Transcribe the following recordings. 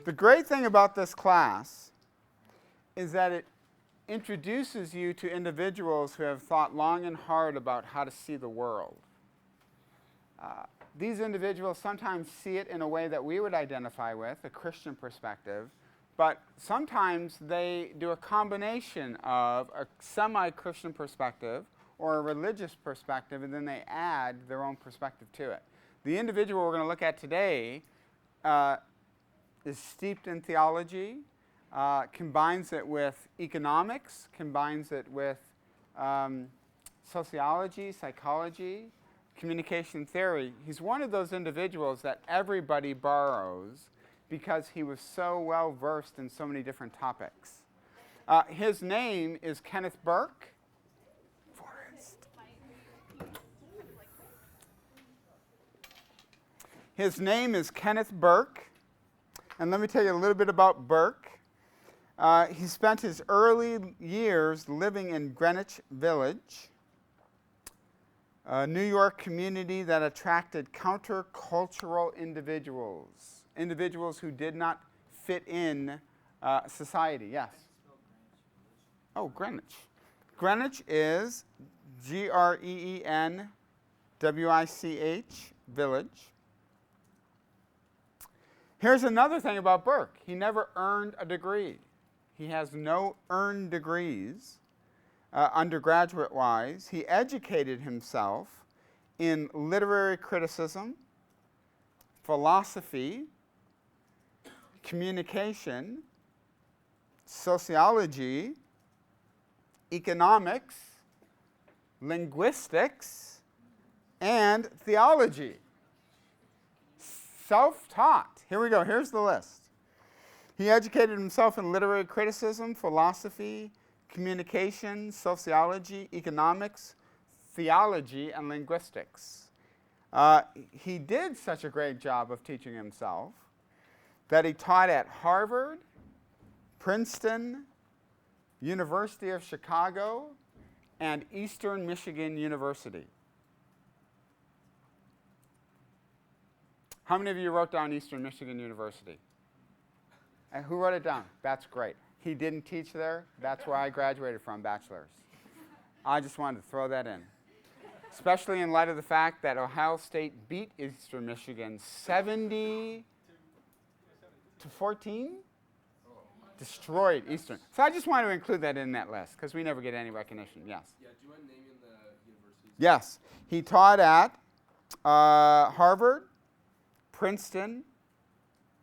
The great thing about this class is that it introduces you to individuals who have thought long and hard about how to see the world. These individuals sometimes see it in a way that we would identify with, a Christian perspective, but sometimes they do a combination of a semi-Christian perspective or a religious perspective, and then they add their own perspective to it. The individual we're going to look at today is steeped in theology, combines it with economics, combines it with sociology, psychology, communication theory. He's one of those individuals that everybody borrows because he was so well versed in so many different topics. His name is Kenneth Burke. His name is Kenneth Burke, and let me tell you a little bit about Burke. He spent his early years living in Greenwich Village, a New York community that attracted countercultural individuals who did not fit in society. Yes? Oh, Greenwich. Greenwich is Greenwich, village. Here's another thing about Burke. He never earned a degree. He has no earned degrees, undergraduate-wise. He educated himself in literary criticism, philosophy, communication, sociology, economics, linguistics, and theology. Self-taught. Here we go. Here's the list. He educated himself in literary criticism, philosophy, communication, sociology, economics, theology, and linguistics. He did such a great job of teaching himself that he taught at Harvard, Princeton, University of Chicago, and Eastern Michigan University. How many of you wrote down Eastern Michigan University? And who wrote it down? That's great. He didn't teach there. That's where I graduated from, bachelor's. I just wanted to throw that in. Especially in light of the fact that Ohio State beat Eastern Michigan 70 to 14? Destroyed Eastern. So I just wanted to include that in that list because we never get any recognition. Yes? Yeah, do you mind naming the universities? Yes. He taught at Harvard, Princeton,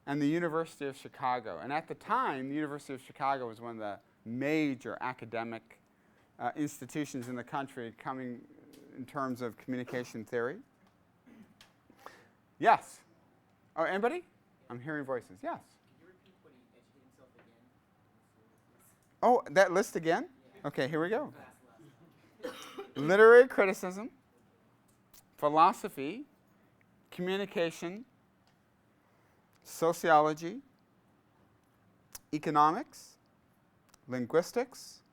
and the University of Chicago. And at the time, the University of Chicago was one of the major academic institutions in the country coming in terms of communication theory. Yes? Oh, anybody? I'm hearing voices. Yes? Can you repeat what he educated himself again? Oh, that list again? Yeah. Okay, here we go. Last. Literary criticism, philosophy, communication, sociology, economics, linguistics,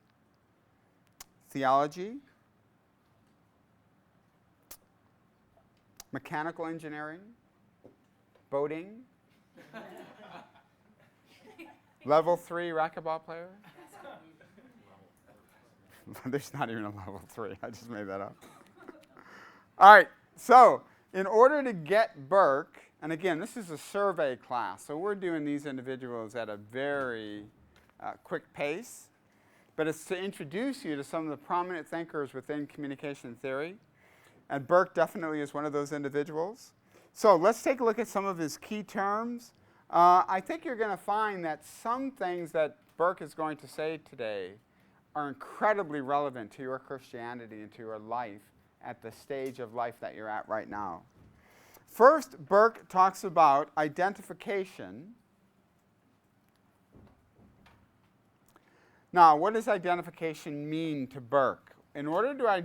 theology, mechanical engineering, boating, level 3 racquetball player. There's not even a level 3. I just made that up. All right, so in order to get Burke, and again, this is a survey class, so we're doing these individuals at a very quick pace, but it's to introduce you to some of the prominent thinkers within communication theory, and Burke definitely is one of those individuals. So let's take a look at some of his key terms. I think you're going to find that some things that Burke is going to say today are incredibly relevant to your Christianity and to your life at the stage of life that you're at right now. First, Burke talks about identification. Now, what does identification mean to Burke? In order to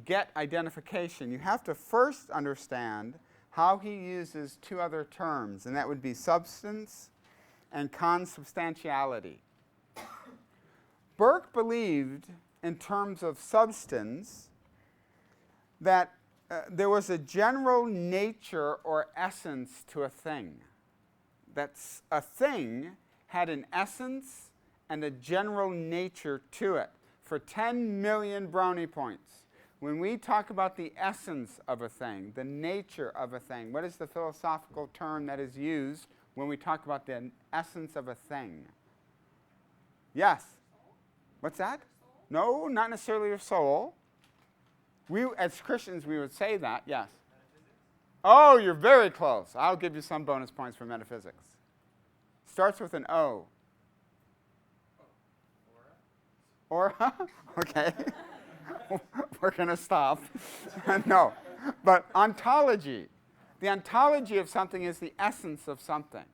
get identification, you have to first understand how he uses two other terms, and that would be substance and consubstantiality. Burke believed, in terms of substance, that there was a general nature or essence to a thing. a thing had an essence and a general nature to it for 10 million brownie points. When we talk about the essence of a thing, the nature of a thing, what is the philosophical term that is used when we talk about the essence of a thing? Yes? What's that? No, not necessarily your soul. We, as Christians, we would say that, yes. Oh, you're very close. I'll give you some bonus points for metaphysics. Starts with an O. Aura? Okay. We're going to stop. No. But ontology. The ontology of something is the essence of something.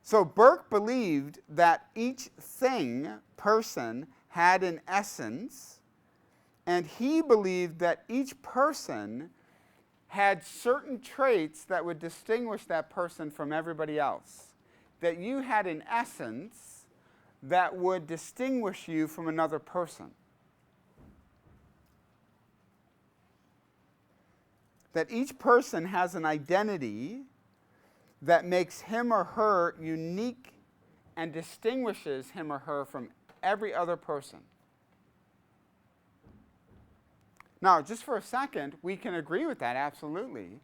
So Burke believed that each thing, person, had an essence, and he believed that each person had certain traits that would distinguish that person from everybody else. That you had an essence that would distinguish you from another person. That each person has an identity that makes him or her unique and distinguishes him or her from every other person. Now, just for a second, we can agree with that, absolutely.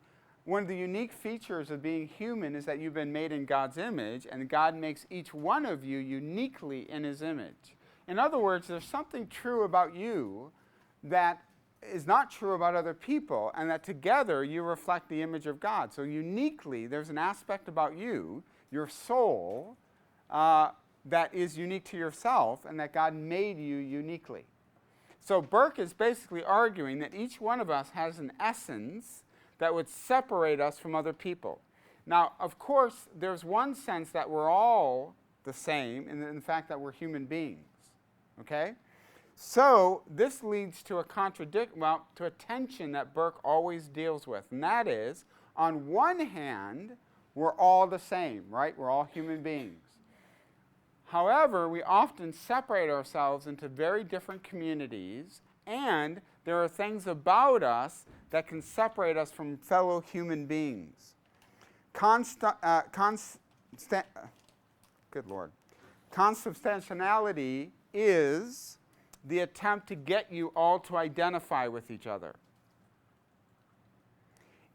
One of the unique features of being human is that you've been made in God's image, and God makes each one of you uniquely in his image. In other words, there's something true about you that is not true about other people, and that together you reflect the image of God. So uniquely, there's an aspect about you, your soul, that is unique to yourself, and that God made you uniquely. So Burke is basically arguing that each one of us has an essence that would separate us from other people. Now, of course, there's one sense that we're all the same in the fact that we're human beings. Okay? So this leads to to a tension that Burke always deals with, and that is, on one hand, we're all the same, right? We're all human beings. However, we often separate ourselves into very different communities, and there are things about us that can separate us from fellow human beings. Consubstantiality is the attempt to get you all to identify with each other.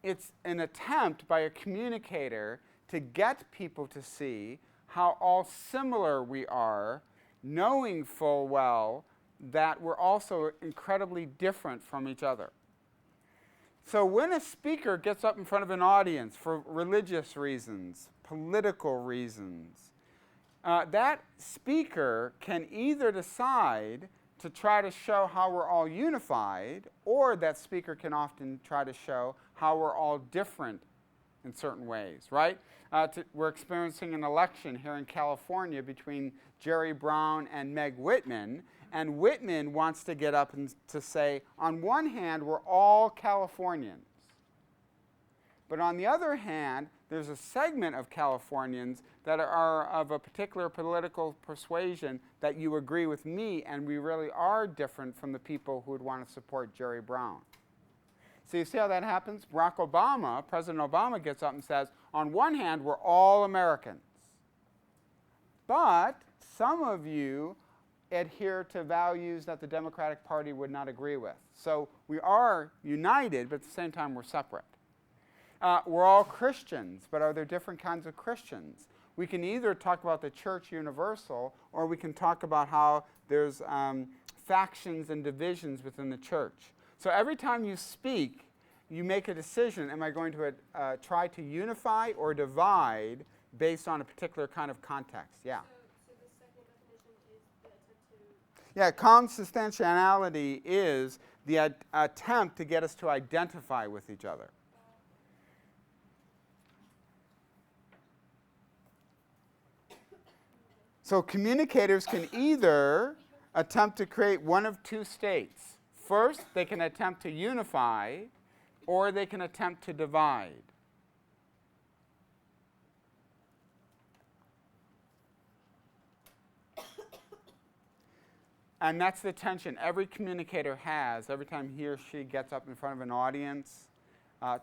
It's an attempt by a communicator to get people to see how all similar we are, knowing full well that we're also incredibly different from each other. So when a speaker gets up in front of an audience for religious reasons, political reasons, that speaker can either decide to try to show how we're all unified, or that speaker can often try to show how we're all different in certain ways, right? We're experiencing an election here in California between Jerry Brown and Meg Whitman, and Whitman wants to get up and to say, on one hand, we're all Californians. But on the other hand, there's a segment of Californians that are of a particular political persuasion that you agree with me, and we really are different from the people who would want to support Jerry Brown. So you see how that happens? President Obama gets up and says, on one hand, we're all Americans. But some of you adhere to values that the Democratic Party would not agree with. So we are united, but at the same time, we're separate. We're all Christians, but are there different kinds of Christians? We can either talk about the church universal, or we can talk about how there's factions and divisions within the church. So every time you speak, you make a decision, am I going to try to unify or divide based on a particular kind of context? Yeah. So the second definition is the attempt to... Yeah, consubstantiality is the attempt to get us to identify with each other. So communicators can either attempt to create one of two states. First, they can attempt to unify, or they can attempt to divide. And that's the tension every communicator has every time he or she gets up in front of an audience.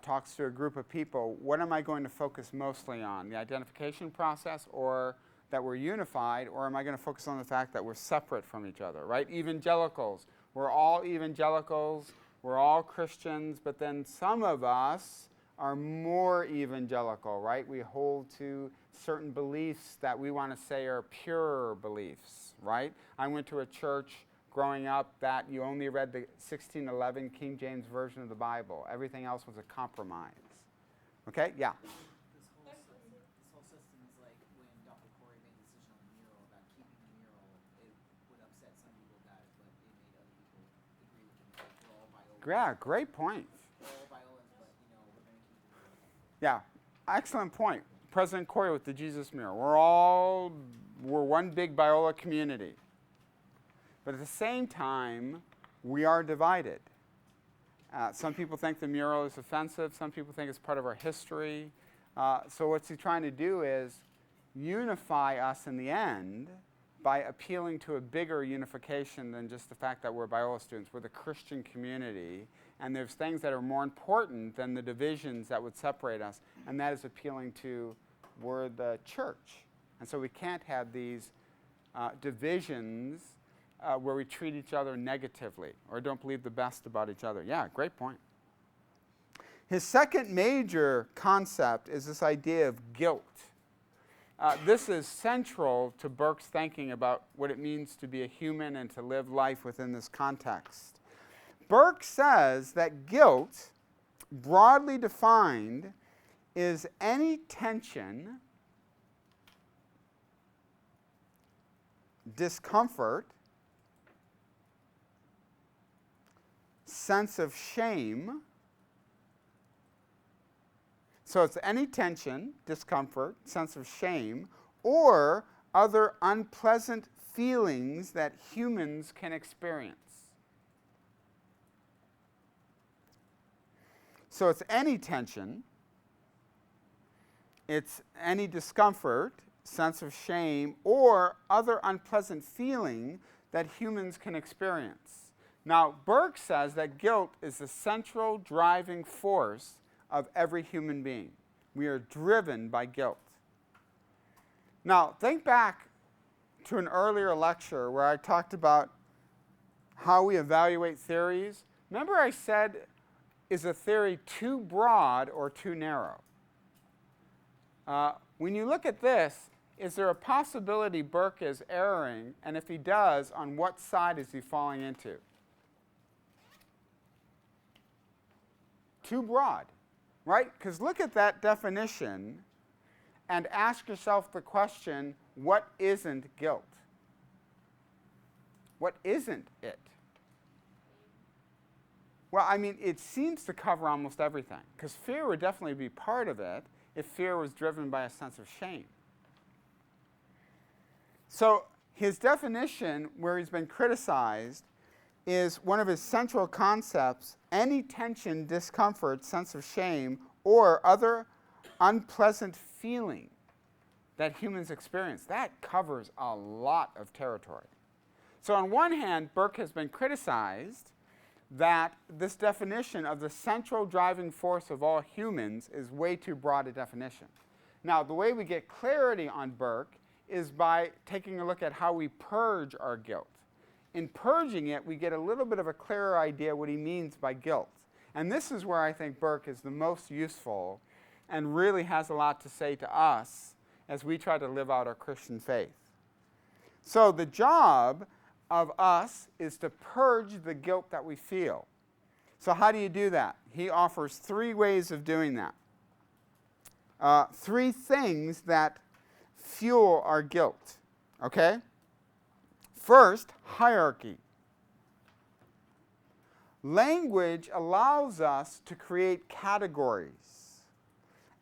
talks to a group of people, what am I going to focus mostly on? The identification process, or that we're unified, or am I going to focus on the fact that we're separate from each other, right? Evangelicals. We're all evangelicals. We're all Christians, but then some of us are more evangelical, right? We hold to certain beliefs that we want to say are pure beliefs, right? I went to a church growing up that you only read the 1611 King James Version of the Bible. Everything else was a compromise. Okay? Yeah? This whole system is like when Dr. Corey made the decision on the mural about keeping the mural, it would upset some people about it, but it made other people agree with him. Like, we're all Biolans. Yeah, great point. We're all Biolans, but we're going to keep the mural. Yeah, excellent point. President Corey with the Jesus mural. We're one big Biola community. But at the same time, we are divided. Some people think the mural is offensive. Some people think it's part of our history. So what's he trying to do is unify us in the end by appealing to a bigger unification than just the fact that we're Biola students. We're the Christian community, and there's things that are more important than the divisions that would separate us, and that is appealing to we're the church. And so we can't have these divisions where we treat each other negatively or don't believe the best about each other. Yeah, great point. His second major concept is this idea of guilt. This is central to Burke's thinking about what it means to be a human and to live life within this context. Burke says that guilt, broadly defined, is any tension, discomfort, sense of shame. So it's any tension, discomfort, sense of shame, or other unpleasant feelings that humans can experience. So it's any tension, it's any discomfort, sense of shame, or other unpleasant feeling that humans can experience. Now, Burke says that guilt is the central driving force of every human being. We are driven by guilt. Now, think back to an earlier lecture where I talked about how we evaluate theories. Remember I said, is a theory too broad or too narrow? When you look at this, is there a possibility Burke is erring? And if he does, on what side is he falling into? Too broad, right? Because look at that definition and ask yourself the question, what isn't guilt? What isn't it? Well, I mean, it seems to cover almost everything, because fear would definitely be part of it if fear was driven by a sense of shame. So his definition, where he's been criticized, is one of his central concepts: any tension, discomfort, sense of shame, or other unpleasant feeling that humans experience. That covers a lot of territory. So on one hand, Burke has been criticized that this definition of the central driving force of all humans is way too broad a definition. Now, the way we get clarity on Burke is by taking a look at how we purge our guilt. In purging it, we get a little bit of a clearer idea what he means by guilt. And this is where I think Burke is the most useful and really has a lot to say to us as we try to live out our Christian faith. So the job of us is to purge the guilt that we feel. So how do you do that? He offers 3 ways of doing that. 3 things that fuel our guilt. Okay? First, hierarchy. Language allows us to create categories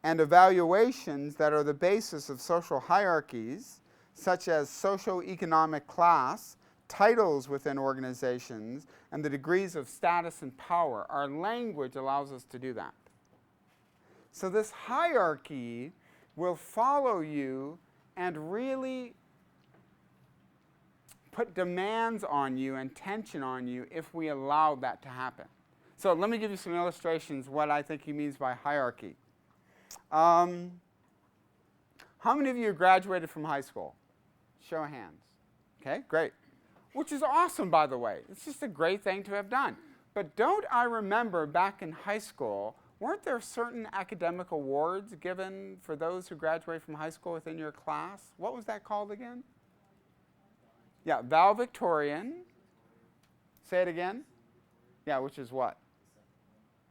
and evaluations that are the basis of social hierarchies, such as socioeconomic class, titles within organizations, and the degrees of status and power. Our language allows us to do that. So this hierarchy will follow you and really put demands on you and tension on you if we allow that to happen. So let me give you some illustrations what I think he means by hierarchy. How many of you graduated from high school? Show of hands. Okay, great. Which is awesome, by the way. It's just a great thing to have done. But don't I remember back in high school, weren't there certain academic awards given for those who graduate from high school within your class? What was that called again? Yeah, valedictorian. Say it again. Yeah, which is what?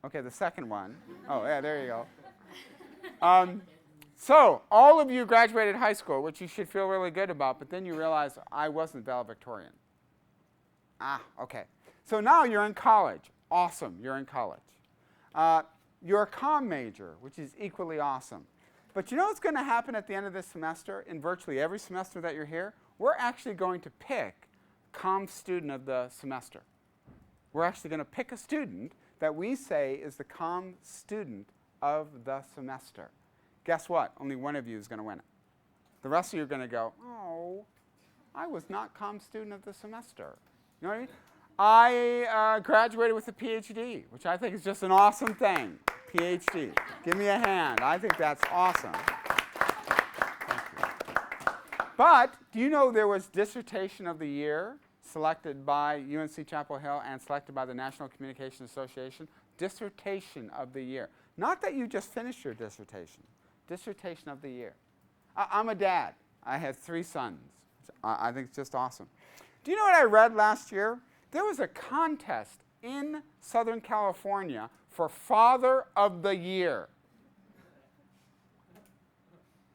Okay, the second one. Oh, yeah, there you go. So, all of you graduated high school, which you should feel really good about, but then you realize I wasn't valedictorian. Okay. So now you're in college. Awesome, you're in college. You're a COMM major, which is equally awesome. But you know what's going to happen at the end of this semester? In virtually every semester that you're here, we're actually going to pick COMM student of the semester. We're actually going to pick a student that we say is the COMM student of the semester. Guess what? Only one of you is going to win it. The rest of you are going to go, oh, I was not COMM student of the semester. You know what I mean? I graduated with a PhD, which I think is just an awesome thing. PhD. Give me a hand. I think that's awesome. But do you know there was Dissertation of the Year selected by UNC Chapel Hill and selected by the National Communication Association? Dissertation of the Year. Not that you just finished your dissertation. Dissertation of the Year. I'm a dad. I have 3 sons. I think it's just awesome. Do you know what I read last year? There was a contest in Southern California for Father of the Year.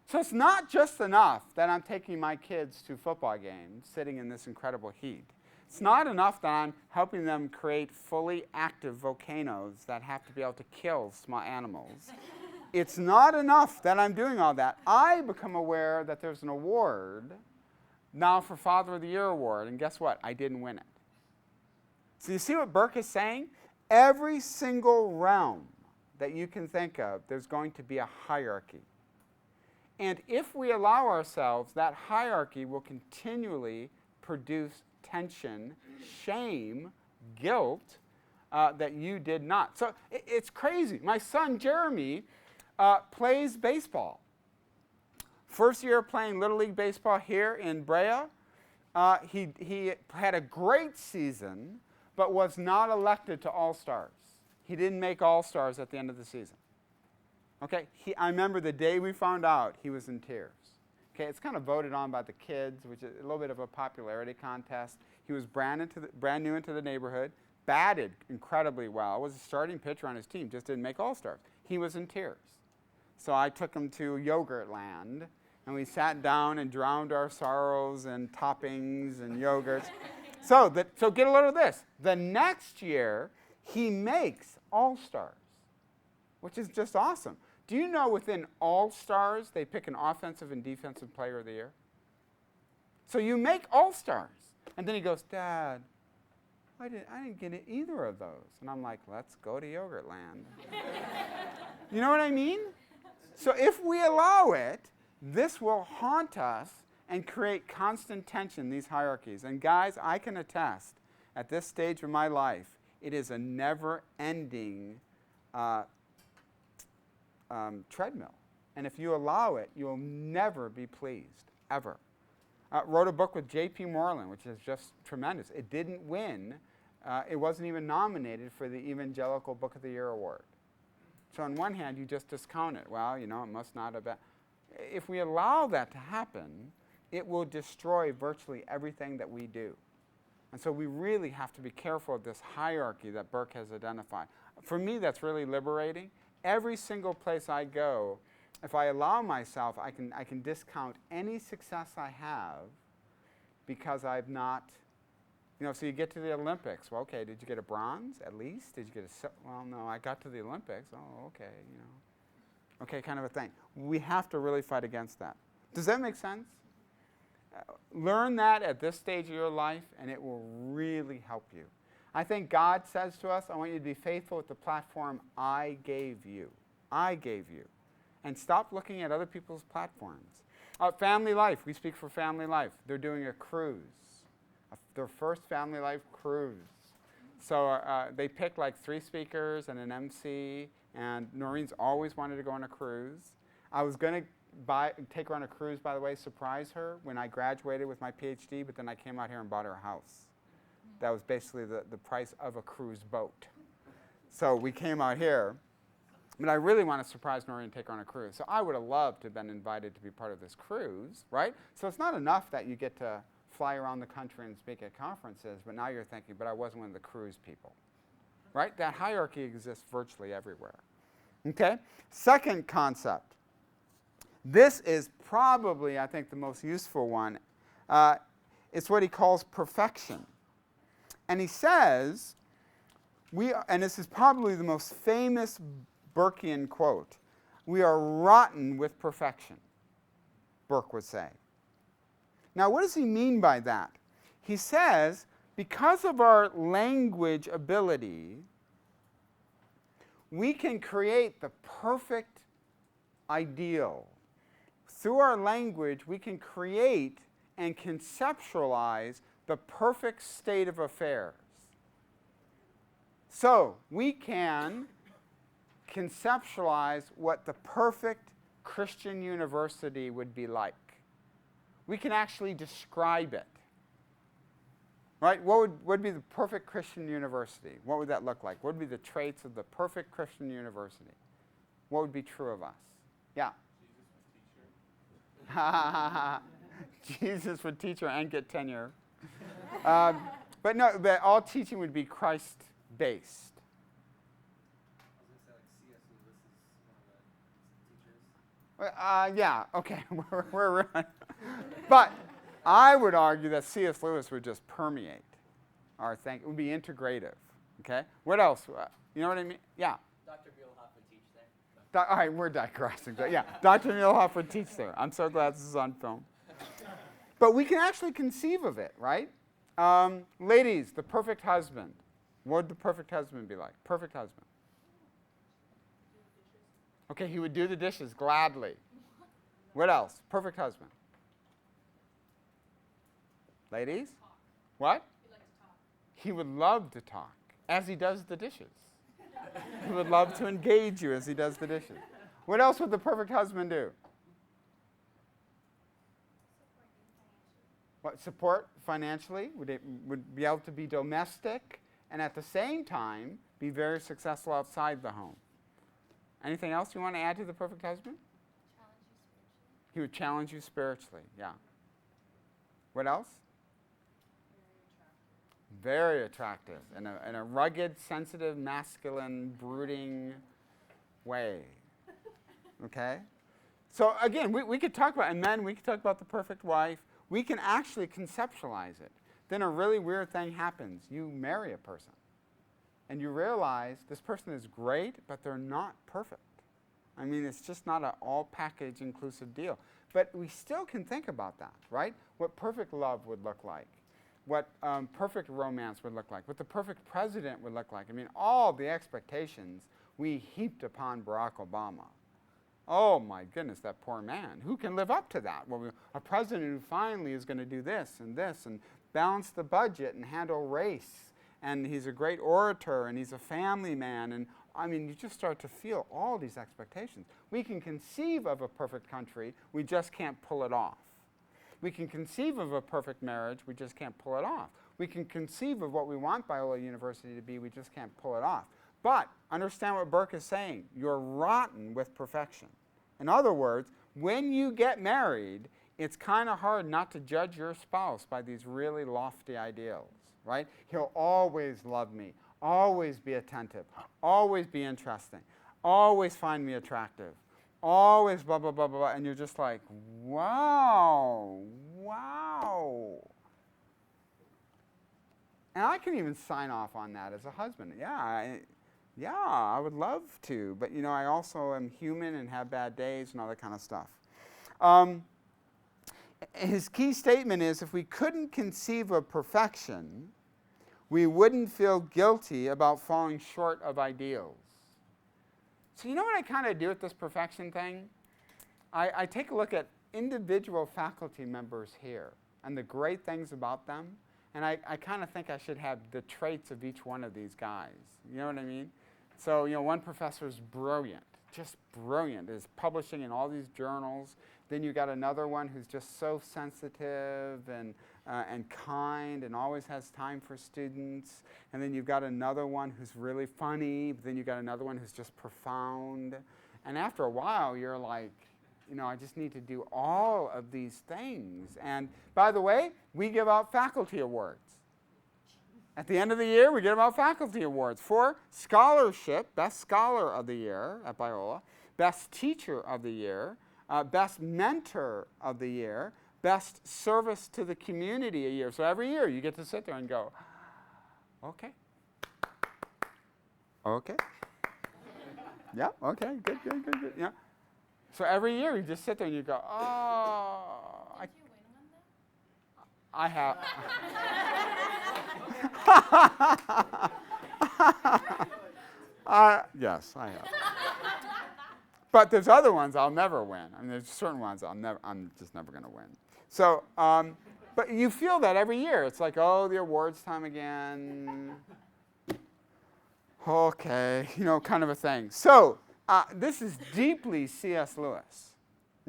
So it's not just enough that I'm taking my kids to football games, sitting in this incredible heat. It's not enough that I'm helping them create fully active volcanoes that have to be able to kill small animals. It's not enough that I'm doing all that. I become aware that there's an award now for Father of the Year award, and guess what? I didn't win it. So you see what Burke is saying? Every single realm that you can think of, there's going to be a hierarchy. And if we allow ourselves, that hierarchy will continually produce tension, shame, guilt that you did not. So it's crazy. My son Jeremy plays baseball. First year playing Little League Baseball here in Brea. He had a great season, but was not elected to All-Stars. He didn't make All-Stars at the end of the season. Okay, I remember the day we found out, he was in tears. Okay, it's kind of voted on by the kids, which is a little bit of a popularity contest. He was brand new into the neighborhood, batted incredibly well, was a starting pitcher on his team, just didn't make All-Stars. He was in tears. So I took him to Yogurt Land, and we sat down and drowned our sorrows in toppings and yogurts. So get a load of this. The next year, he makes All-Stars, which is just awesome. Do you know within All-Stars, they pick an offensive and defensive player of the year? So you make All-Stars. And then he goes, Dad, I didn't get either of those. And I'm like, let's go to Yogurt Land. You know what I mean? So if we allow it, this will haunt us and create constant tension, these hierarchies. And guys, I can attest, at this stage of my life, it is a never-ending treadmill. And if you allow it, you'll never be pleased, ever. Wrote a book with J.P. Moreland, which is just tremendous. It didn't win. It wasn't even nominated for the Evangelical Book of the Year award. So on one hand, you just discount it. Well, you know, it must not have been. If we allow that to happen, it will destroy virtually everything that we do. And so we really have to be careful of this hierarchy that Burke has identified. For me, that's really liberating. Every single place I go, if I allow myself, I can discount any success I have because I've not, so you get to the Olympics. Well, okay, did you get a bronze at least? Did you get a, well, no, I got to the Olympics. Oh, okay, Okay, kind of a thing. We have to really fight against that. Does that make sense? Learn that at this stage of your life, and it will really help you. I think God says to us, I want you to be faithful with the platform I gave you. I gave you. And stop looking at other people's platforms. Family Life, we speak for Family Life. They're doing a cruise, their first Family Life cruise. So they picked like 3 speakers and an MC, and Noreen's always wanted to go on a cruise. I was going to take her on a cruise, by the way, surprise her when I graduated with my PhD, but then I came out here and bought her a house. That was basically the price of a cruise boat. So we came out here, but I really want to surprise Noreen and take her on a cruise. So I would have loved to have been invited to be part of this cruise, right? So it's not enough that you get to fly around the country and speak at conferences, but now you're thinking, but I wasn't one of the cruise people, right? That hierarchy exists virtually everywhere, okay? Second concept. This is probably, I think, the most useful one. It's what he calls perfection. And he says, and this is probably the most famous Burkean quote, "We are rotten with perfection," Burke would say. Now, what does he mean by that? He says, because of our language ability, we can create the perfect ideal. Through our language, we can create and conceptualize the perfect state of affairs. So, we can conceptualize what the perfect Christian university would be like. We can actually describe it. Right? What would be the perfect Christian university? What would that look like? What would be the traits of the perfect Christian university? What would be true of us? Yeah? Jesus would teach her and get tenure. But no, but all teaching would be Christ-based. Yeah, okay, we're right. But I would argue that C.S. Lewis would just permeate our thinking. It would be integrative, okay? What else? You know what I mean? Yeah. Dr. Muehlhoff would teach there. All right, we're digressing. Yeah, Dr. Muehlhoff would teach there. I'm so glad this is on film. But we can actually conceive of it, right? Ladies, the perfect husband. What would the perfect husband be like? Perfect husband. Okay, he would do the dishes gladly. What else? Perfect husband. Ladies? Talk. What? He likes to talk. He would love to talk as he does the dishes. He would love to engage you as he does the dishes. What else would the perfect husband do? Support financially. Would be able to be domestic and at the same time be very successful outside the home. Anything else you want to add to the perfect husband? Challenge you spiritually. He would challenge you spiritually, yeah. What else? Very attractive. In a rugged, sensitive, masculine, brooding way. Okay? So again, we could talk about, and men, we could talk about the perfect wife. We can actually conceptualize it. Then a really weird thing happens. You marry a person. And you realize this person is great, but they're not perfect. I mean, it's just not an all-package inclusive deal. But we still can think about that, right? What perfect love would look like. What perfect romance would look like. What the perfect president would look like. I mean, all the expectations we heaped upon Barack Obama. Oh, my goodness, that poor man. Who can live up to that? Well, a president who finally is going to do this and balance the budget and handle race. And he's a great orator, and he's a family man. And, I mean, you just start to feel all these expectations. We can conceive of a perfect country. We just can't pull it off. We can conceive of a perfect marriage. We just can't pull it off. We can conceive of what we want Biola University to be. We just can't pull it off. But understand what Burke is saying. You're rotten with perfection. In other words, when you get married, it's kind of hard not to judge your spouse by these really lofty ideals. Right? He'll always love me, always be attentive, always be interesting, always find me attractive, always blah, blah, blah, blah, blah. And you're just like, wow, wow. And I can even sign off on that as a husband. Yeah, I would love to. But, you know, I also am human and have bad days and all that kind of stuff. His key statement is, if we couldn't conceive of perfection, we wouldn't feel guilty about falling short of ideals. So you know what I kind of do with this perfection thing? I take a look at individual faculty members here and the great things about them, And I kind of think I should have the traits of each one of these guys. You know what I mean? So, one professor is brilliant, just brilliant, is publishing in all these journals. Then you got another one who's just so sensitive and kind and always has time for students. And then you've got another one who's really funny. But then you've got another one who's just profound. And after a while, you're like, I just need to do all of these things. And by the way, we give out faculty awards. At the end of the year, we give out faculty awards for scholarship, best scholar of the year at Biola, best teacher of the year, best mentor of the year, best service to the community a year. So every year you get to sit there and go, okay. Yeah, okay, good. Yeah. So every year you just sit there and you go, oh. Did you win one though? I have. Yes, I have. But there's other ones I'll never win. I mean, there's certain ones I'm just never going to win. So, but you feel that every year. It's like, oh, the awards time again. Okay, kind of a thing. So, this is deeply C.S. Lewis.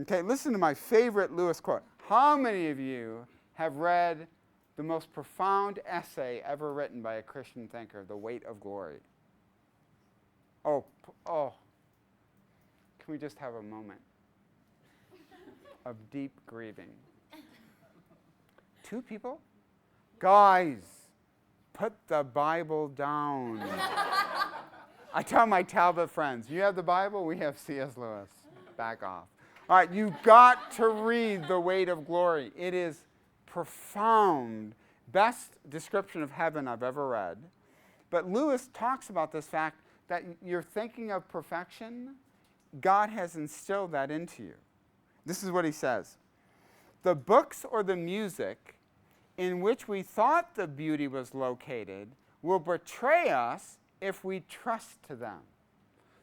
Okay, listen to my favorite Lewis quote. How many of you have read the most profound essay ever written by a Christian thinker, The Weight of Glory? Oh. Can we just have a moment of deep grieving? 2 people? Guys, put the Bible down. I tell my Talbot friends, you have the Bible, we have C.S. Lewis. Back off. All right, you've got to read The Weight of Glory. It is profound. Best description of heaven I've ever read. But Lewis talks about this fact that you're thinking of perfection. God has instilled that into you. This is what he says. The books or the music in which we thought the beauty was located will betray us if we trust to them.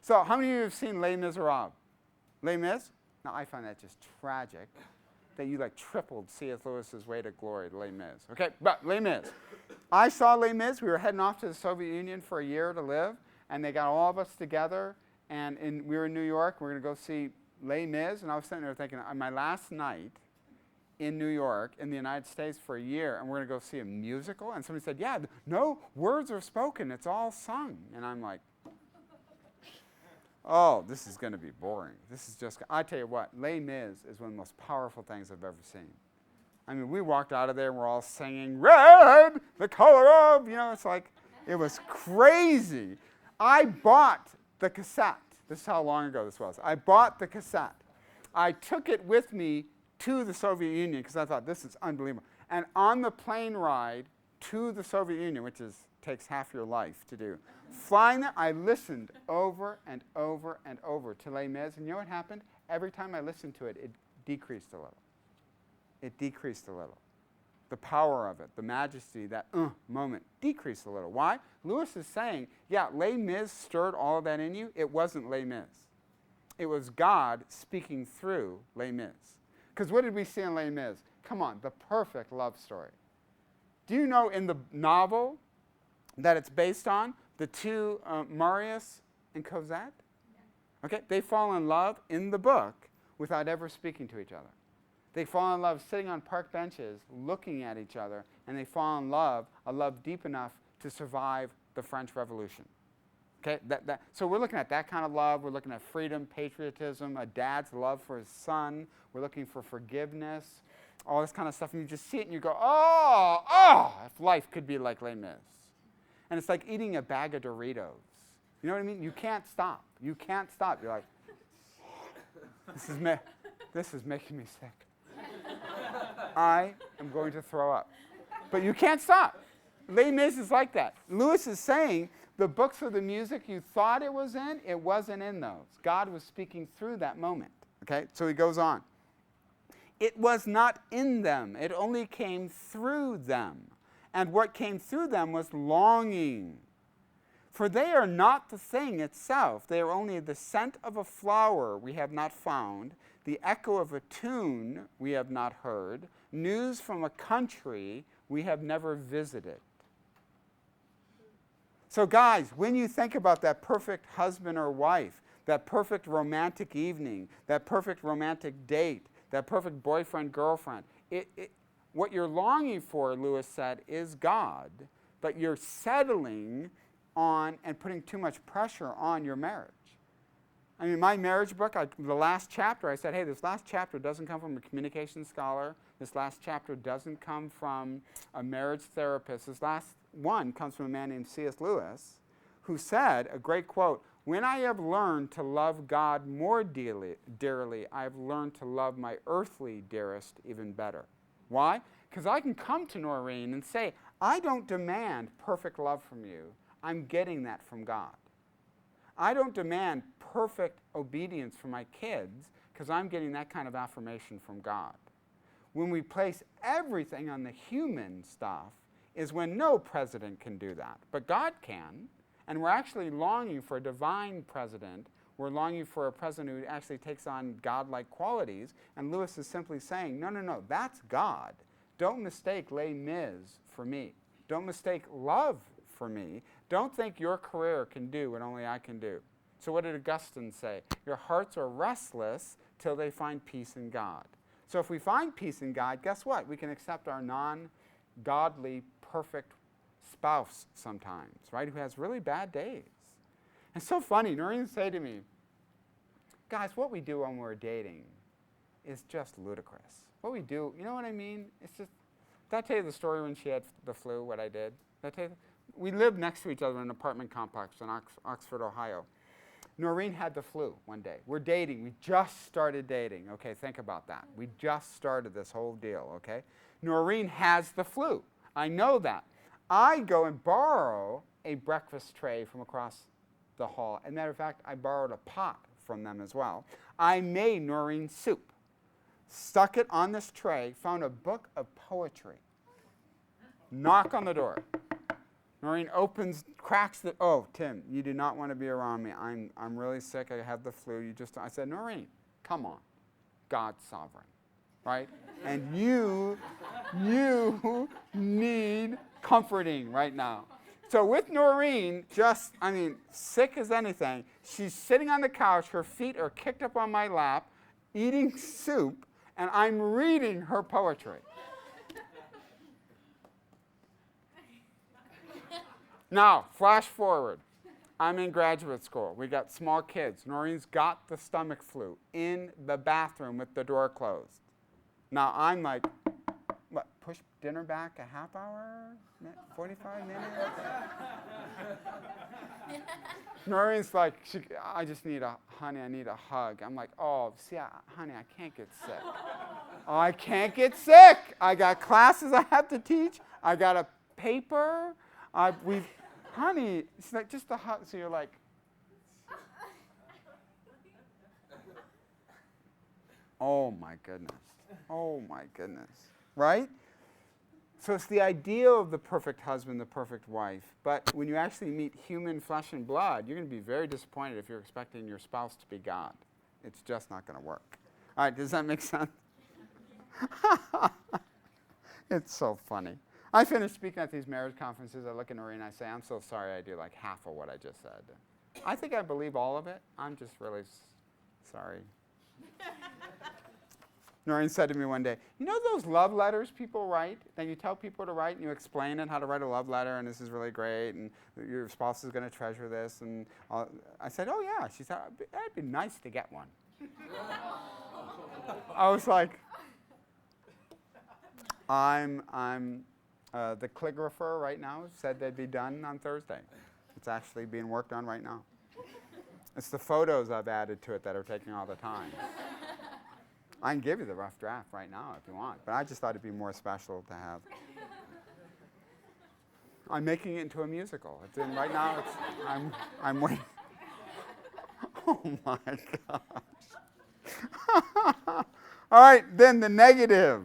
So how many of you have seen Les Miserables? Les Mis? Now I find that just tragic that you tripled C.S. Lewis's Weight of Glory to Les Mis. Okay, but Les Mis. I saw Les Mis. We were heading off to the Soviet Union for a year to live, and they got all of us together, and we were in New York. We were going to go see Les Mis, and I was sitting there thinking, on my last night in New York, in the United States for a year, and we're going to go see a musical? And somebody said, yeah, no words are spoken. It's all sung. And I'm like, oh, this is going to be boring. This is just, I tell you what, Les Mis is one of the most powerful things I've ever seen. I mean, we walked out of there and we're all singing, red, the color of, it's like, it was crazy. I bought the cassette. This is how long ago this was. I bought the cassette. I took it with me to the Soviet Union because I thought, this is unbelievable. And on the plane ride to the Soviet Union, which takes half your life to do, flying there, I listened over and over and over to Les Mis. And you know what happened? Every time I listened to it, it decreased a little. It decreased a little. The power of it, the majesty, that moment decreased a little. Why? Lewis is saying, yeah, Les Mis stirred all of that in you. It wasn't Les Mis. It was God speaking through Les Mis. Because what did we see in Les Mis? Come on, the perfect love story. Do you know in the novel that it's based on, the 2, Marius and Cosette? Yeah. Okay, they fall in love in the book without ever speaking to each other. They fall in love sitting on park benches, looking at each other, and they fall in love, a love deep enough to survive the French Revolution. Okay, so we're looking at that kind of love. We're looking at freedom, patriotism, a dad's love for his son. We're looking for forgiveness, all this kind of stuff. And you just see it and you go, oh, if life could be like Les Mis. And it's like eating a bag of Doritos. You know what I mean? You can't stop. You can't stop. You're like, this is making me sick. I am going to throw up. But you can't stop. Les Mis is like that. Lewis is saying the books or the music you thought it was in, it wasn't in those. God was speaking through that moment. Okay, so he goes on. It was not in them. It only came through them. And what came through them was longing. For they are not the thing itself. They are only the scent of a flower we have not found, the echo of a tune we have not heard, news from a country we have never visited. So guys, when you think about that perfect husband or wife, that perfect romantic evening, that perfect romantic date, that perfect boyfriend-girlfriend, what you're longing for, Lewis said, is God, but you're settling on and putting too much pressure on your marriage. I mean, my marriage book, the last chapter, I said, hey, this last chapter doesn't come from a communication scholar. This last chapter doesn't come from a marriage therapist. This last one comes from a man named C.S. Lewis, who said, a great quote, "When I have learned to love God more dearly, I have learned to love my earthly dearest even better." Why? Because I can come to Noreen and say, I don't demand perfect love from you. I'm getting that from God. I don't demand perfect obedience from my kids because I'm getting that kind of affirmation from God. When we place everything on the human stuff is when no president can do that, but God can. And we're actually longing for a divine president. We're longing for a president who actually takes on godlike qualities. And Lewis is simply saying, no, no, no, that's God. Don't mistake Les Mis for me. Don't mistake love for me. Don't think your career can do what only I can do. So what did Augustine say? Your hearts are restless till they find peace in God. So if we find peace in God, guess what? We can accept our non-godly, perfect spouse sometimes, right, who has really bad days. It's so funny. Noreen would say to me, guys, what we do when we're dating is just ludicrous. What we do, you know what I mean? It's just, did I tell you the story when she had the flu, what I did? Did I tell you? We lived next to each other in an apartment complex in Oxford, Ohio. Noreen had the flu one day. We're dating. We just started dating. Okay, think about that. We just started this whole deal, okay? Noreen has the flu. I know that. I go and borrow a breakfast tray from across the hall. As a matter of fact, I borrowed a pot from them as well. I made Noreen soup, stuck it on this tray, found a book of poetry. Knock on the door. Noreen opens, cracks the, oh, Tim, you do not want to be around me. I'm really sick. I have the flu. I said, Noreen, come on. God's sovereign, right? And you need comforting right now. So with Noreen, sick as anything, she's sitting on the couch, her feet are kicked up on my lap, eating soup, and I'm reading her poetry. Now, flash forward. I'm in graduate school. We got small kids. Noreen's got the stomach flu in the bathroom with the door closed. Now, I'm like, what, push dinner back a half hour? 45 minutes? Noreen's like, I just need honey, I need a hug. I'm like, oh, see, honey, I can't get sick. Oh, I can't get sick. I got classes I have to teach. I got a paper. Honey, it's like just a hug. So you're like, oh my goodness. Oh my goodness. Right? So it's the ideal of the perfect husband, the perfect wife. But when you actually meet human flesh and blood, you're going to be very disappointed if you're expecting your spouse to be God. It's just not going to work. All right, does that make sense? It's so funny. I finish speaking at these marriage conferences. I look at Noreen and I say, I'm so sorry I do like half of what I just said. I think I believe all of it. I'm just really sorry. Noreen said to me one day, you know those love letters people write? That you tell people to write and you explain it, how to write a love letter, and this is really great, and your spouse is going to treasure this. And I said, oh yeah. She said, that'd be nice to get one. I was like, the calligrapher right now said they'd be done on Thursday. It's actually being worked on right now. It's the photos I've added to it that are taking all the time. I can give you the rough draft right now if you want, but I just thought it'd be more special to have. I'm making it into a musical. It's in right now. I'm waiting. Oh my gosh. All right, then the negative.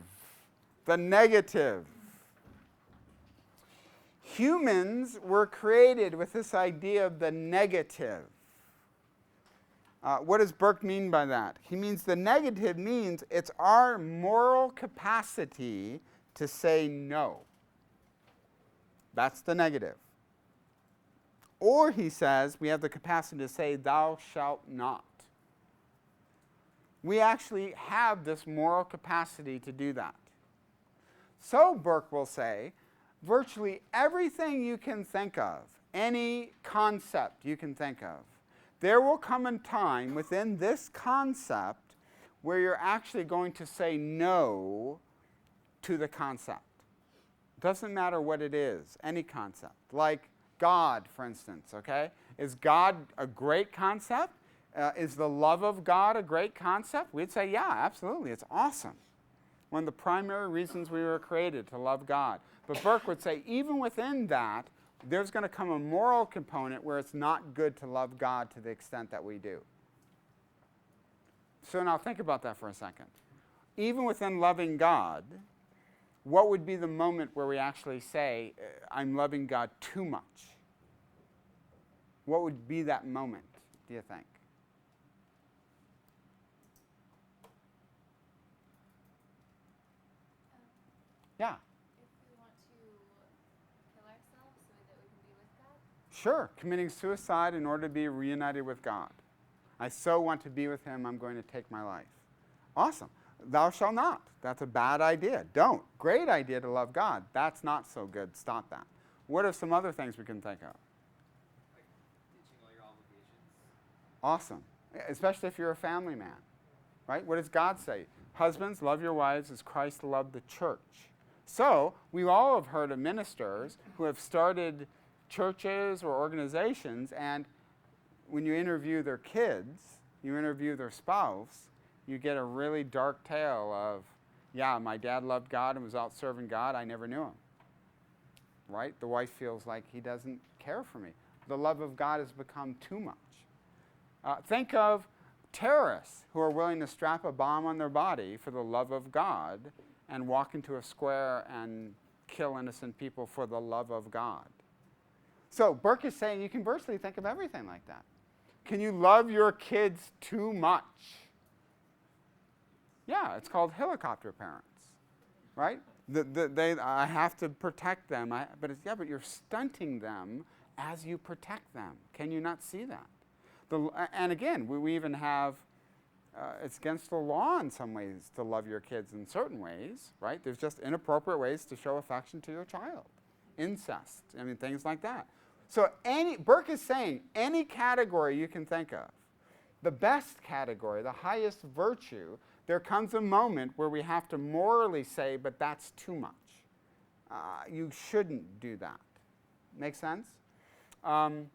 The negative. Humans were created with this idea of the negative. What does Burke mean by that? He means the negative means it's our moral capacity to say no. That's the negative. Or he says, we have the capacity to say, thou shalt not. We actually have this moral capacity to do that. So, Burke will say, virtually everything you can think of, any concept you can think of, there will come a time within this concept where you're actually going to say no to the concept. Doesn't matter what it is, any concept. Like God, for instance, okay? Is God a great concept? Is the love of God a great concept? We'd say, yeah, absolutely, it's awesome. One of the primary reasons we were created, to love God. But Burke would say, even within that, there's going to come a moral component where it's not good to love God to the extent that we do. So now think about that for a second. Even within loving God, what would be the moment where we actually say, I'm loving God too much? What would be that moment, do you think? Yeah. If we want to kill ourselves so that we can be with God? Sure, committing suicide in order to be reunited with God. I so want to be with him, I'm going to take my life. Awesome. Thou shalt not. That's a bad idea. Don't. Great idea to love God. That's not so good. Stop that. What are some other things we can think of? Like ditching all your obligations. Awesome. Especially if you're a family man. Right? What does God say? Husbands, love your wives as Christ loved the church. So, we all have heard of ministers who have started churches or organizations, and when you interview their kids, you interview their spouse, you get a really dark tale of, yeah, my dad loved God and was out serving God. I never knew him. Right? The wife feels like he doesn't care for me. The love of God has become too much. Think of terrorists who are willing to strap a bomb on their body for the love of God and walk into a square and kill innocent people for the love of God. So Burke is saying you can virtually think of everything like that. Can you love your kids too much? Yeah, it's called helicopter parents, right? I have to protect them, but you're stunting them as you protect them. Can you not see that? And again, we even have, it's against the law in some ways to love your kids in certain ways, right? There's just inappropriate ways to show affection to your child. Incest, things like that. So Burke is saying any category you can think of, the best category, the highest virtue, there comes a moment where we have to morally say, but that's too much. You shouldn't do that. Make sense? And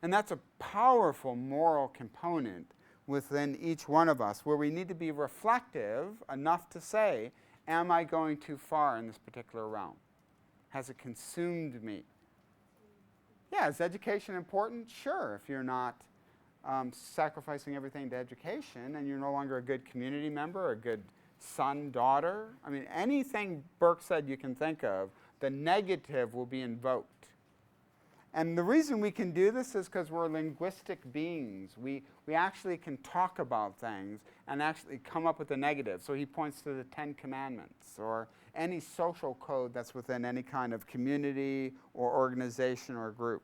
that's a powerful moral component within each one of us, where we need to be reflective enough to say, am I going too far in this particular realm? Has it consumed me? Yeah, is education important? Sure, if you're not sacrificing everything to education and you're no longer a good community member, a good son, daughter. Anything Burke said you can think of, the negative will be invoked. And the reason we can do this is because we're linguistic beings. We actually can talk about things and actually come up with a negative. So he points to the 10 Commandments or any social code that's within any kind of community or organization or group.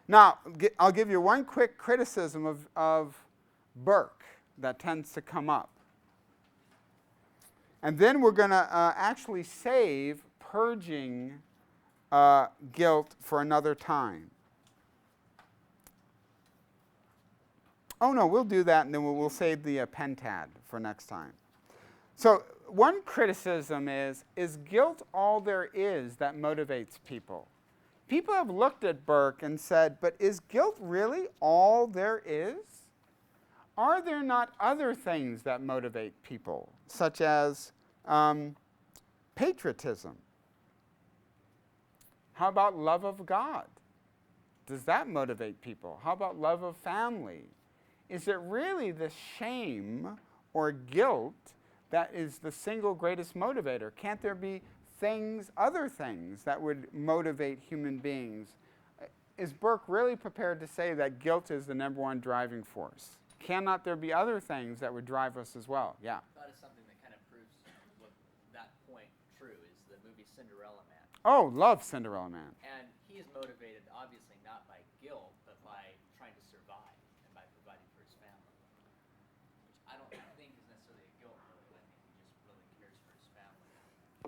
Now, I'll give you one quick criticism of Burke that tends to come up. And then we're going to actually save purging guilt for another time. Oh, no, we'll do that, and then we'll save the pentad for next time. So one criticism is guilt all there is that motivates people? People have looked at Burke and said, but is guilt really all there is? Are there not other things that motivate people, such as patriotism? How about love of God? Does that motivate people? How about love of family? Is it really the shame or guilt that is the single greatest motivator? Can't there be other things that would motivate human beings? Is Burke really prepared to say that guilt is the number one driving force? Cannot there be other things that would drive us as well? Yeah. That is something that kind of proves what that point true is the movie Cinderella Man. Oh, love Cinderella Man. And he is motivated, obviously, not by guilt, but by trying to survive and by providing for his family. Which I don't think is necessarily a guilt motive. I think he just really cares for his family.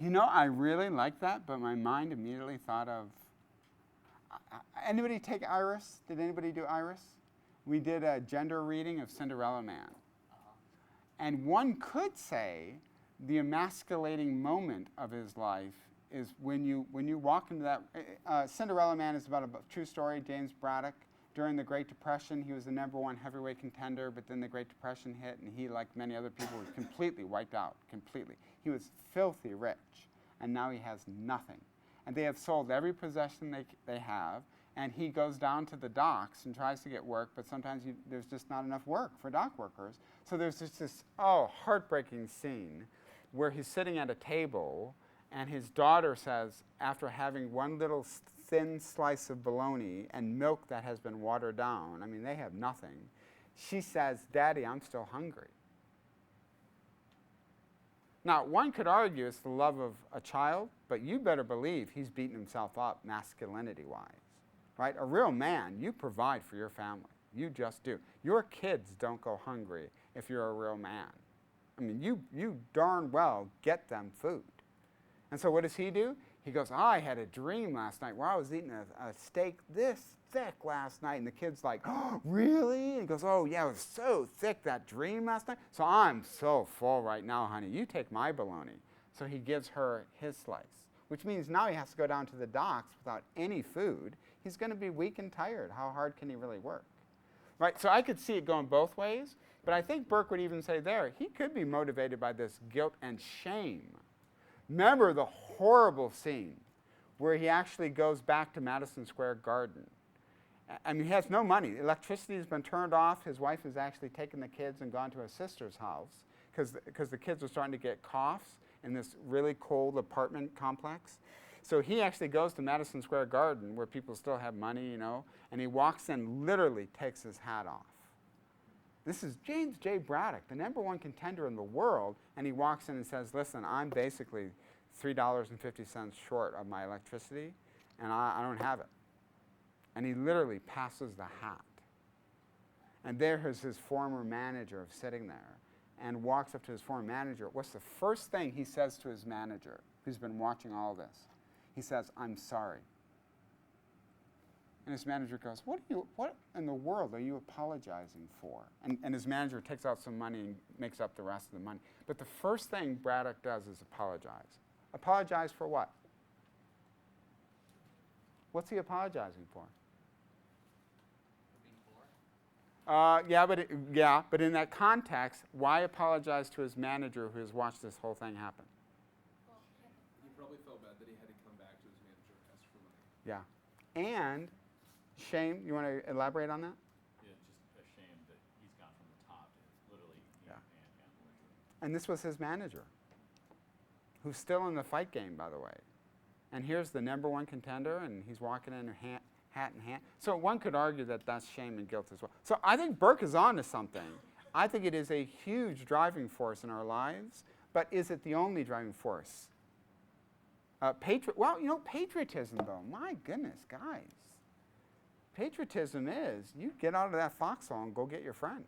You know, I really like that, but my mind immediately thought of. Anybody take Iris? Did anybody do Iris? We did a gender reading of Cinderella Man. And one could say the emasculating moment of his life is when you walk into that. Cinderella Man is about a true story. James Braddock, during the Great Depression, he was the #1 heavyweight contender, but then the Great Depression hit, and he, like many other people, was completely wiped out, completely. He was filthy rich, and now he has nothing. And they have sold every possession they have, and he goes down to the docks and tries to get work, but sometimes there's just not enough work for dock workers. So there's just this, heartbreaking scene where he's sitting at a table, and his daughter says, after having one little thin slice of bologna and milk that has been watered down, I mean, they have nothing, she says, "Daddy, I'm still hungry." Now, one could argue it's the love of a child, but you better believe he's beating himself up masculinity-wise, right? A real man, you provide for your family. You just do. Your kids don't go hungry if you're a real man. I mean, you darn well get them food. And so what does he do? He goes, I had a dream last night where I was eating a steak this thick last night. And the kid's like, oh, really? And he goes, oh, yeah, it was so thick, that dream last night. So I'm so full right now, honey. You take my bologna. So he gives her his slice, which means now he has to go down to the docks without any food. He's going to be weak and tired. How hard can he really work? Right? So I could see it going both ways. But I think Burke would even say there, he could be motivated by this guilt and shame. Remember the horrible scene where he actually goes back to Madison Square Garden. I mean, he has no money. Electricity has been turned off. His wife has actually taken the kids and gone to his sister's house because the kids are starting to get coughs in this really cold apartment complex. So he actually goes to Madison Square Garden where people still have money, and he walks in, literally takes his hat off. This is James J. Braddock, the #1 contender in the world, and he walks in and says, listen, I'm basically $3.50 short of my electricity, and I don't have it. And he literally passes the hat. And there's his former manager sitting there and walks up to his former manager. What's the first thing he says to his manager, who's been watching all this? He says, I'm sorry. And his manager goes, what in the world are you apologizing for? And his manager takes out some money and makes up the rest of the money. But the first thing Braddock does is apologize. Apologize for what? What's he apologizing for? But in that context, why apologize to his manager who has watched this whole thing happen? He probably felt bad that he had to come back to his manager and ask for money. Yeah. And shame, you want to elaborate on that? Yeah, just a shame that he's gone from the top to literally panhandling. And this was his manager, who's still in the fight game, by the way. And here's the #1 contender, and he's walking in hat in hand. So one could argue that that's shame and guilt as well. So I think Burke is on to something. I think it is a huge driving force in our lives, but is it the only driving force? Patriotism, though, my goodness, guys. Patriotism is you get out of that foxhole and go get your friend.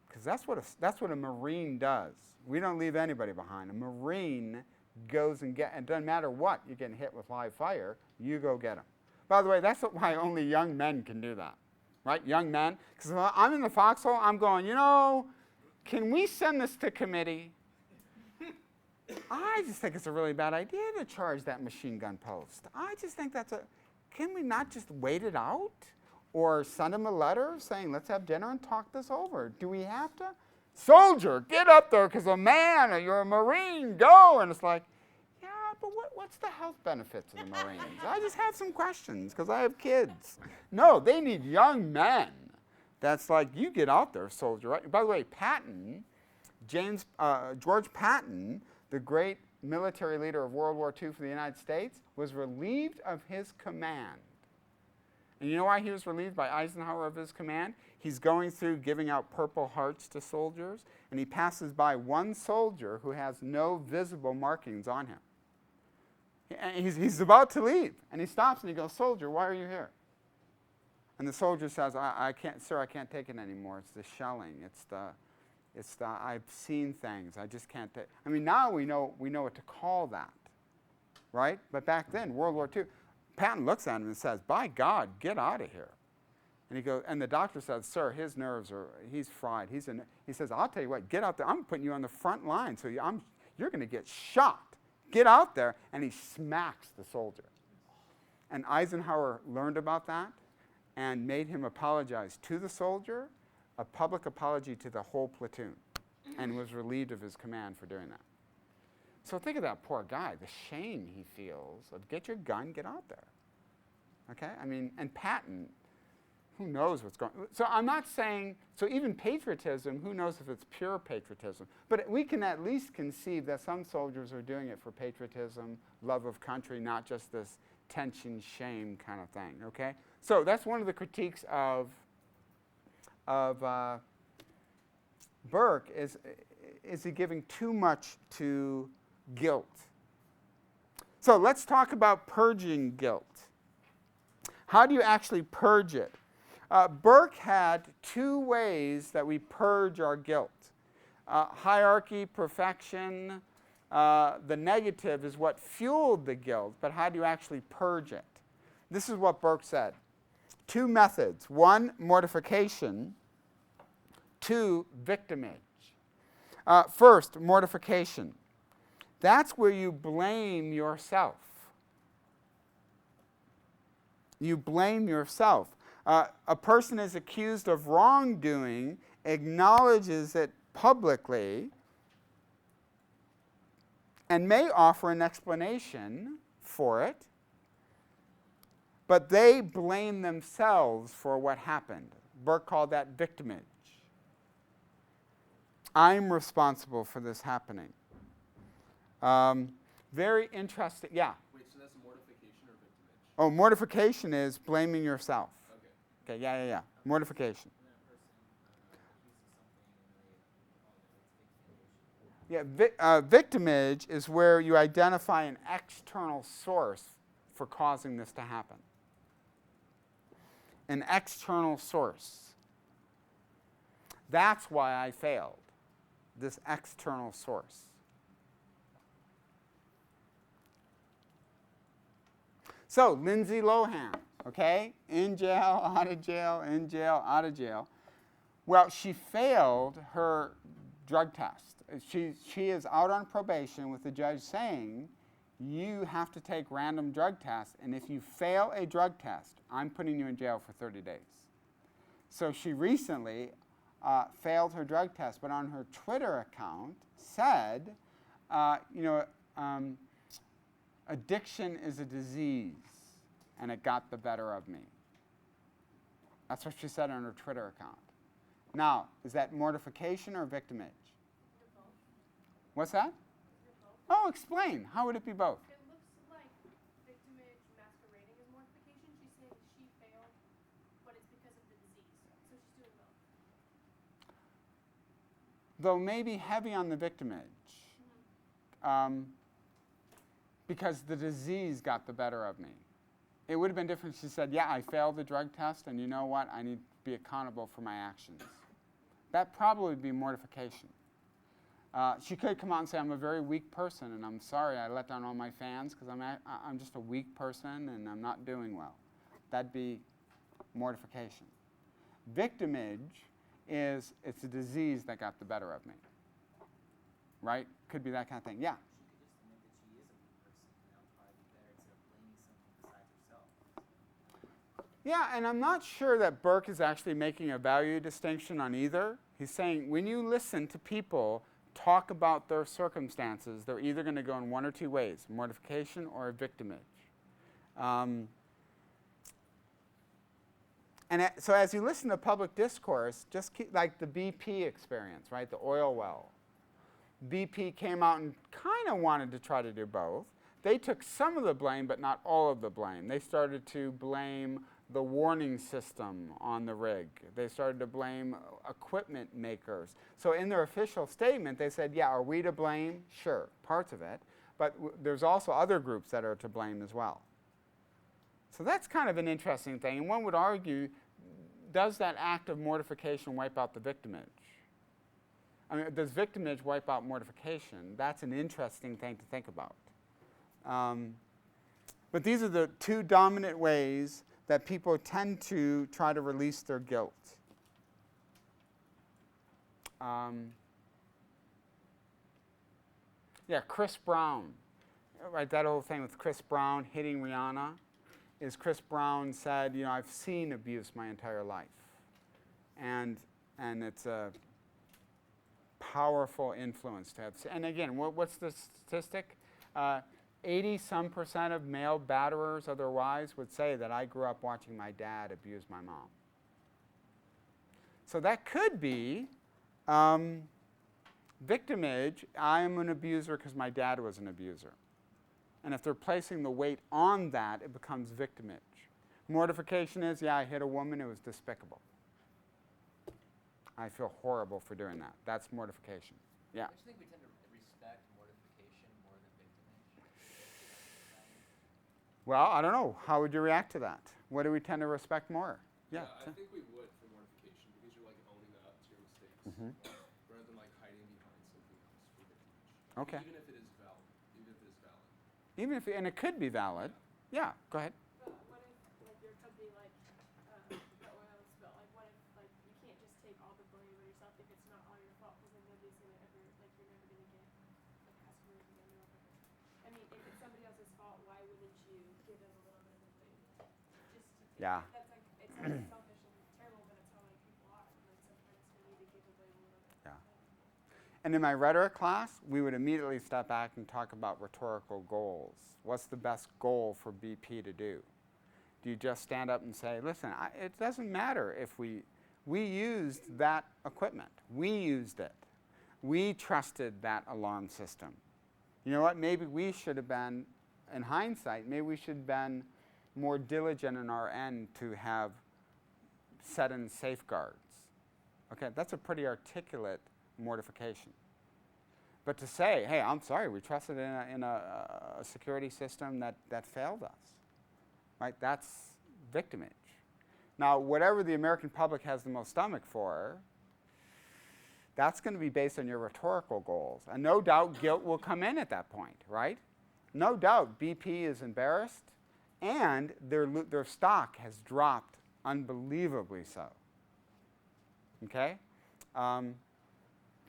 Because that's what a Marine does. We don't leave anybody behind. A Marine goes and it doesn't matter what, you're getting hit with live fire, you go get them. By the way, that's why only young men can do that, right? Young men. Because if I'm in the foxhole, I'm going, can we send this to committee? I just think it's a really bad idea to charge that machine gun post. I just think can we not just wait it out? Or send him a letter saying, let's have dinner and talk this over. Do we have to? Soldier, get up there because a man, or you're a Marine, go. And it's like, yeah, but what's the health benefits of the Marines? I just have some questions because I have kids. No, they need young men. That's like, you get out there, soldier. Right? By the way, Patton, George Patton, the great military leader of World War II for the United States, was relieved of his command. And you know why he was relieved by Eisenhower of his command? He's going through giving out Purple Hearts to soldiers, and he passes by one soldier who has no visible markings on him. And he's about to leave, and he stops and he goes, "Soldier, why are you here?" And the soldier says, I can't, sir, I can't take it anymore. It's the shelling. It's the I've seen things. I just can't take. I mean, now we know what to call that, right? But back then, World War II, Patton looks at him and says, "By God, get out of here." And he goes, and the doctor says, "Sir, his nerves he's fried. He says, "I'll tell you what, get out there. I'm putting you on the front line, so you're going to get shot. Get out there." And he smacks the soldier. And Eisenhower learned about that and made him apologize to the soldier, a public apology to the whole platoon, and was relieved of his command for doing that. So think of that poor guy, the shame he feels of get your gun, get out there. Okay? I mean, and Patton, who knows what's going on? So I'm not saying, so even patriotism, who knows if it's pure patriotism? But we can at least conceive that some soldiers are doing it for patriotism, love of country, not just this tension, shame kind of thing, okay? So that's one of the critiques of Burke is he giving too much to guilt? So let's talk about purging guilt. How do you actually purge it? Burke had two ways that we purge our guilt. Hierarchy, perfection. The negative is what fueled the guilt, but how do you actually purge it? This is what Burke said. Two methods. One, mortification. Two, victimage. First, mortification. That's where you blame yourself. You blame yourself. A person is accused of wrongdoing, acknowledges it publicly, and may offer an explanation for it, but they blame themselves for what happened. Burke called that victimage. I'm responsible for this happening. Very interesting. Yeah? Wait, so that's mortification or victimage? Oh, mortification is blaming yourself. Okay. Okay, yeah. Mortification. Yeah, victimage is where you identify an external source for causing this to happen. An external source. That's why I failed. This external source. So, Lindsay Lohan, okay? In jail, out of jail, in jail, out of jail. Well, she failed her drug test. She is out on probation with the judge saying, you have to take random drug tests, and if you fail a drug test, I'm putting you in jail for 30 days. So she recently failed her drug test, but on her Twitter account said, addiction is a disease, and it got the better of me. That's what she said on her Twitter account. Now, is that mortification or victimage? What's that? Oh, explain. How would it be both? It looks like victimage masquerading as mortification. She's saying she failed, but it's because of the disease. So she's doing both. Though maybe heavy on the victimage. Because the disease got the better of me. It would have been different if she said, yeah, I failed the drug test, and you know what? I need to be accountable for my actions. That probably would be mortification. She could come out and say, I'm a very weak person, and I'm sorry I let down all my fans because I'm just a weak person and I'm not doing well. That'd be mortification. Victimage is, it's a disease that got the better of me. Right? Could be that kind of thing. Yeah? She could just admit that she is a weak person, and that would probably be better instead of blaming someone besides herself. Yeah, and I'm not sure that Burke is actually making a value distinction on either. He's saying when you listen to people talk about their circumstances, they're either going to go in one or two ways, mortification or victimage. So as you listen to public discourse, just keep, like the BP experience, right, the oil well. BP came out and kind of wanted to try to do both. They took some of the blame, but not all of the blame. They started to blame the warning system on the rig. They started to blame equipment makers. So in their official statement, they said, yeah, are we to blame? Sure, parts of it. But there's also other groups that are to blame as well. So that's kind of an interesting thing. And one would argue, does that act of mortification wipe out the victimage? I mean, does victimage wipe out mortification? That's an interesting thing to think about. But these are the two dominant ways that people tend to try to release their guilt. Yeah, Chris Brown, right? That whole thing with Chris Brown hitting Rihanna is Chris Brown said, you know, I've seen abuse my entire life, and it's a powerful influence to have. And again, what's the statistic? 80-some% of male batterers otherwise would say that I grew up watching my dad abuse my mom. So that could be victimage. I am an abuser because my dad was an abuser. And if they're placing the weight on that, it becomes victimage. Mortification is, yeah, I hit a woman, it was despicable. I feel horrible for doing that. That's mortification. Yeah. I just think we tend to respect mortification more than victimage. Well, I don't know. How would you react to that? What do we tend to respect more? Yeah, I think we would for mortification because you're like owning up to your mistakes rather than like hiding behind something else for victimage. Okay. Even if it is valid. And it could be valid. Yeah, go ahead. But what if, like, your company, like, the oil spill, like, what if, like, you can't just take all the blame on yourself if it's not all your fault, because then nobody's going to ever, like, you're never going to get, like, customers again or whatever. I mean, if it's somebody else's fault, why wouldn't you give them a little bit of the blame? Just to take Yeah. That's, like, it sounds selfish and terrible, but it's how, like, people are. Like, sometimes we need to give the blame a little bit. Yeah. And in my rhetoric class, we would immediately step back and talk about rhetorical goals. What's the best goal for BP to do? Do you just stand up and say, listen, it doesn't matter if we used that equipment. We used it. We trusted that alarm system. You know what? Maybe we should have been, in hindsight, maybe we should have been more diligent in our end to have set in safeguards. Okay, that's a pretty articulate mortification. But to say, hey, I'm sorry, we trusted in a security system that failed us, right? That's victimage. Now, whatever the American public has the most stomach for, that's going to be based on your rhetorical goals. And no doubt guilt will come in at that point, right? No doubt BP is embarrassed, and their stock has dropped unbelievably so. Okay?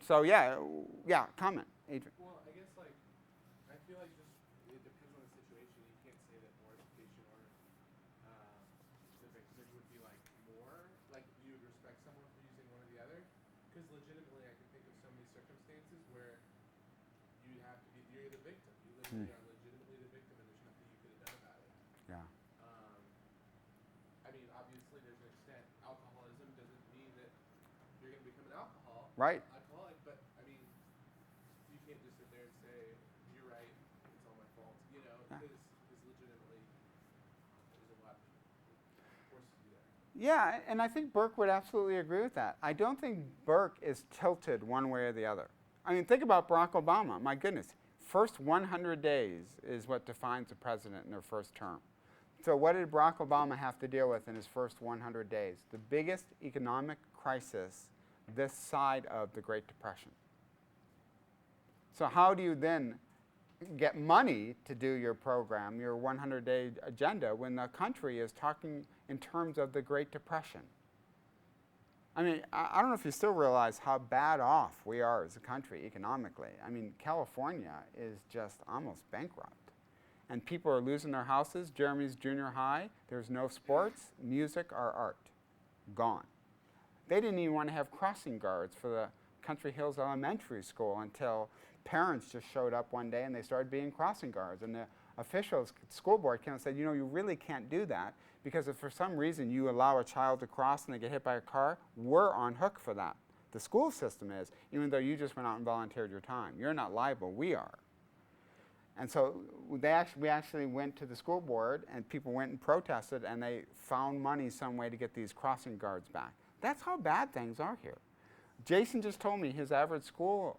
So yeah, comment, Adrian. Well, I guess like I feel like just it depends on the situation. You can't say that mortification or the victimage would be like more like you would respect someone for using one or the other. Because legitimately, I can think of so many circumstances where you have to be you're the victim. You literally are legitimately the victim, and there's nothing you could have done about it. Yeah. I mean, obviously, there's an extent. Alcoholism doesn't mean that you're going to become an alcoholic. Right. But I mean, you can't just sit there and say, "You're right. It's all my fault." You know, because legitimately, there's a lot of forces to do that. Yeah, and I think Burke would absolutely agree with that. I don't think Burke is tilted one way or the other. I mean, think about Barack Obama. My goodness, first 100 days is what defines a president in their first term. So what did Barack Obama have to deal with in his first 100 days? The biggest economic crisis this side of the Great Depression. So how do you then get money to do your program, your 100-day agenda, when the country is talking in terms of the Great Depression? I mean, I don't know if you still realize how bad off we are as a country economically. I mean, California is just almost bankrupt. And people are losing their houses. Jeremy's junior high, there's no sports, music, or art. Gone. They didn't even want to have crossing guards for the Country Hills Elementary School until parents just showed up one day and they started being crossing guards. And the officials, school board came and said, you know, you really can't do that because if for some reason you allow a child to cross and they get hit by a car, we're on hook for that. The school system is, even though you just went out and volunteered your time. You're not liable, we are. And so we actually went to the school board and people went and protested and they found money some way to get these crossing guards back. That's how bad things are here. Jason just told me his average school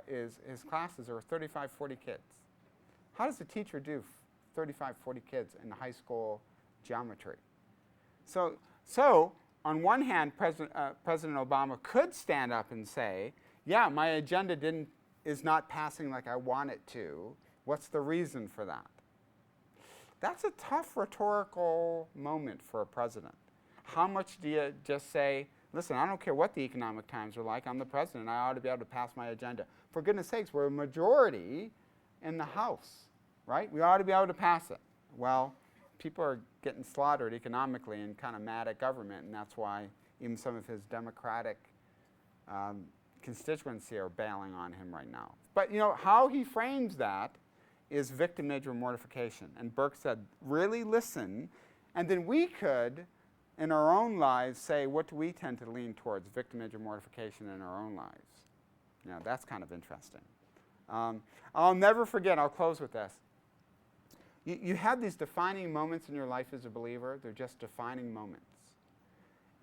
his classes are 35, 40 kids. How does a teacher do 35, 40 kids in high school geometry? So on one hand, President Obama could stand up and say, yeah, my agenda is not passing like I want it to. What's the reason for that? That's a tough rhetorical moment for a president. How much do you just say, listen, I don't care what the economic times are like, I'm the president, I ought to be able to pass my agenda. For goodness sakes, we're a majority in the House, right? We ought to be able to pass it. Well, people are getting slaughtered economically and kind of mad at government, and that's why even some of his Democratic constituency are bailing on him right now. But how he frames that is victimage or mortification. And Burke said, really listen, and then we could, in our own lives, say, what do we tend to lean towards, victimage or mortification in our own lives? That's kind of interesting. I'll never forget, I'll close with this. You have these defining moments in your life as a believer. They're just defining moments.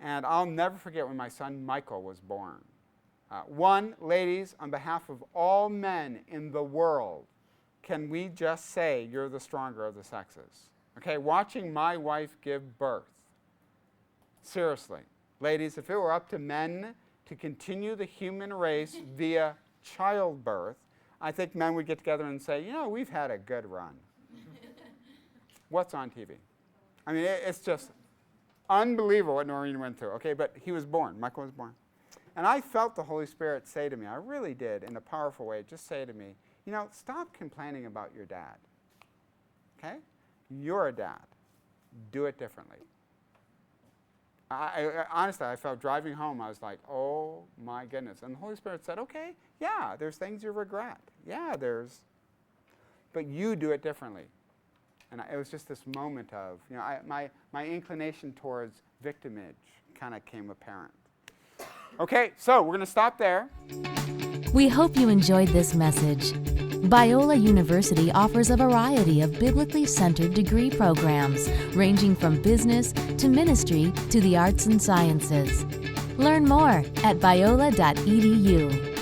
And I'll never forget when my son Michael was born. One, ladies, on behalf of all men in the world, can we just say you're the stronger of the sexes? Okay, watching my wife give birth. Seriously, ladies, if it were up to men to continue the human race via childbirth, I think men would get together and say, we've had a good run. What's on TV? I mean, it's just unbelievable what Noreen went through. Okay, but he was born. Michael was born. And I felt the Holy Spirit say to me, I really did, in a powerful way, just say to me, stop complaining about your dad. Okay? You're a dad. Do it differently. Honestly, I felt driving home, I was like, oh my goodness. And the Holy Spirit said, okay, yeah, there's things you regret. Yeah, but you do it differently. And it was just this moment of, my inclination towards victimage kind of came apparent. Okay, so we're going to stop there. We hope you enjoyed this message. Biola University offers a variety of biblically centered degree programs, ranging from business to ministry to the arts and sciences. Learn more at biola.edu.